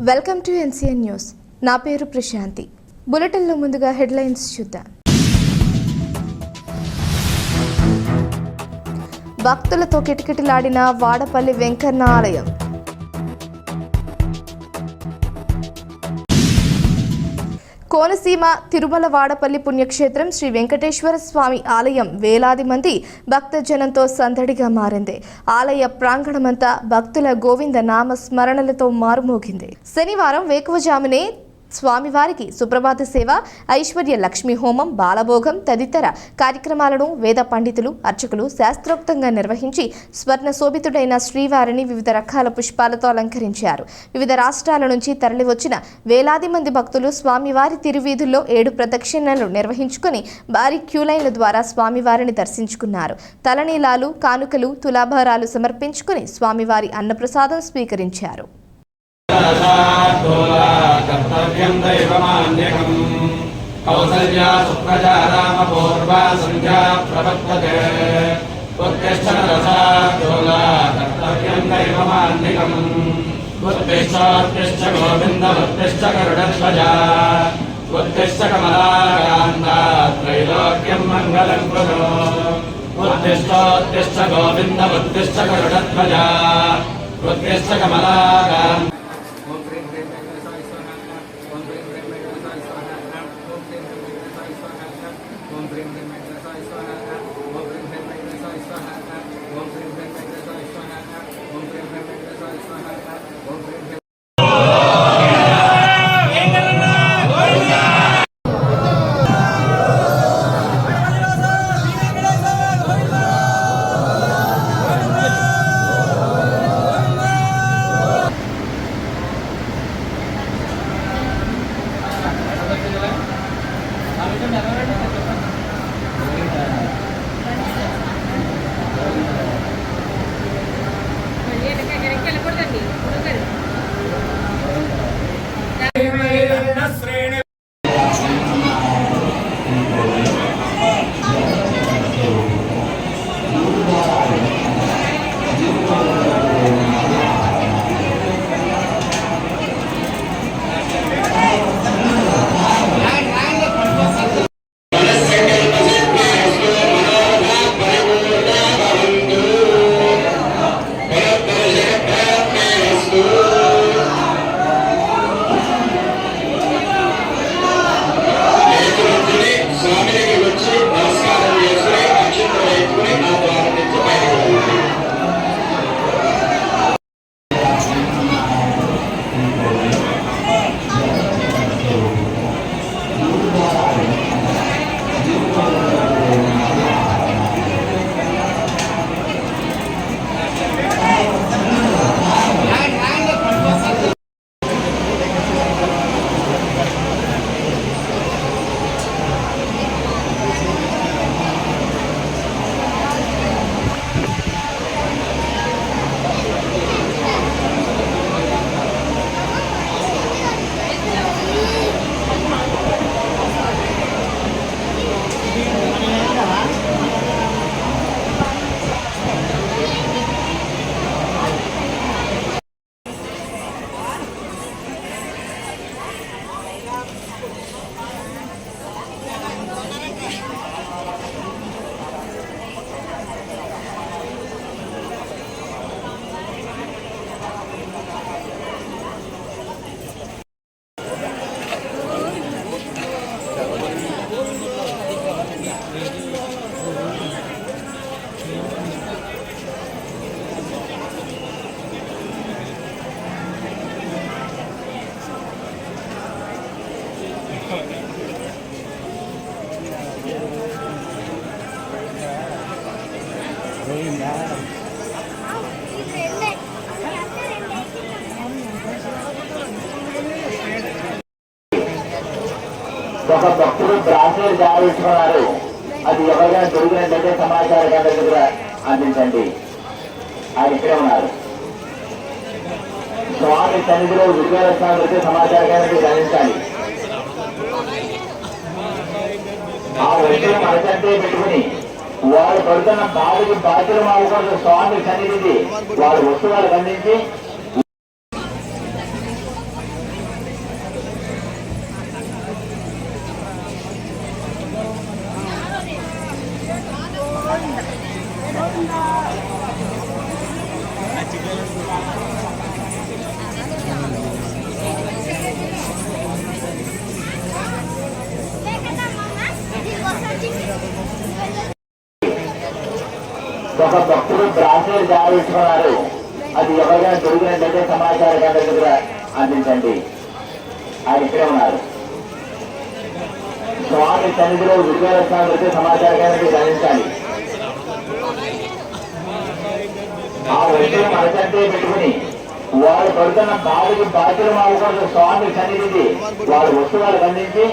Welcome to NCN news. నా పేరు ప్రశాంతి. బులెటిన్లో ముందుగా హెడ్లైన్స్ చూద్దాం. భక్తులతో కిటకిటలాడిన వాడపల్లి వెంకన్న ఆలయం. కోనసీమ తిరుమల వాడపల్లి పుణ్యక్షేత్రం శ్రీ వెంకటేశ్వర స్వామి ఆలయం వేలాది మంది భక్తజనంతో సందడిగా మారింది. ఆలయ ప్రాంగణమంతా భక్తుల గోవింద నామ స్మరణలతో మారుమోగింది. శనివారం వేకువజామునే స్వామివారికి సుప్రభాత సేవ, ఐశ్వర్య లక్ష్మీ హోమం, బాలభోగం తదితర కార్యక్రమాలను వేద పండితులు, అర్చకులు శాస్త్రోక్తంగా నిర్వహించి స్వర్ణ శోభితుడైన శ్రీవారిని వివిధ రకాల పుష్పాలతో అలంకరించారు. వివిధ రాష్ట్రాల నుంచి తరలివచ్చిన వేలాది మంది భక్తులు స్వామివారి తిరువీధుల్లో 7 ప్రదక్షిణలు నిర్వహించుకుని భారీ క్యూలైన్ల ద్వారా స్వామివారిని దర్శించుకున్నారు. తలనీలాలు, కానుకలు, తులాభారాలు సమర్పించుకుని స్వామివారి అన్నప్రసాదం స్వీకరించారు. कर्तव्यं दैवमान्यकम् कौसल्या सुप्रजा रामपूर्वा सन्ध्या प्रवर्तते उत्तिष्ठ रसार्दूला कर्तव्यं दैवमान्यकम् उत्तिष्ठोत्तिष्ठ गोविन्द उत्तिष्ठ गरुडध्वजा उत्तिष्ठ कमलाकान्ता त्रैलोक्यं मङ्गलं कुरु उत्तिष्ठोत्तिष्ठ गोविन्द उत्तिष्ठ गरुडध्वजा उत्तिष्ठ कमलाकान्ता ఒక భక్తుడు బ్రాస్లెట్ జారించుకున్నారు. అది ఎవరైనా దొరికినట్లయితే సమాచార కేంద్రం దగ్గర అందించండి. ఆయన ఇక్కడే ఉన్నారు. స్వామి సన్నిధిలో విడుదల దొరికితే సమాచార కేంద్రం అందించాలి. ఆ వస్తువులు మనకంటే పెట్టుకుని వారు పడుతున్న బాధకి బాధ్యులు మాకు స్వామి సన్నిధికి వారి వస్తువులకు అందించి ఒక భక్తుడు బ్రాస్లెట్ జారించుకున్నారు. అది ఎవరికైనా దొరికినట్లయితే సమాచార కేంద్రం దగ్గర అందించండి. ఆయన ఇక్కడే ఉన్నారు. స్వామి సన్నిధిలో విడుదల దొరికితే సమాచార కేంద్రానికి అందించాలి. ఆ వస్తువులు మనకంటే పెట్టుకుని వాళ్ళు పడుతున్న బాధకి బాధ్యులు అవ్వకూడదు. స్వామి సన్నిధికి వాళ్ళ వస్తువులకు అందించి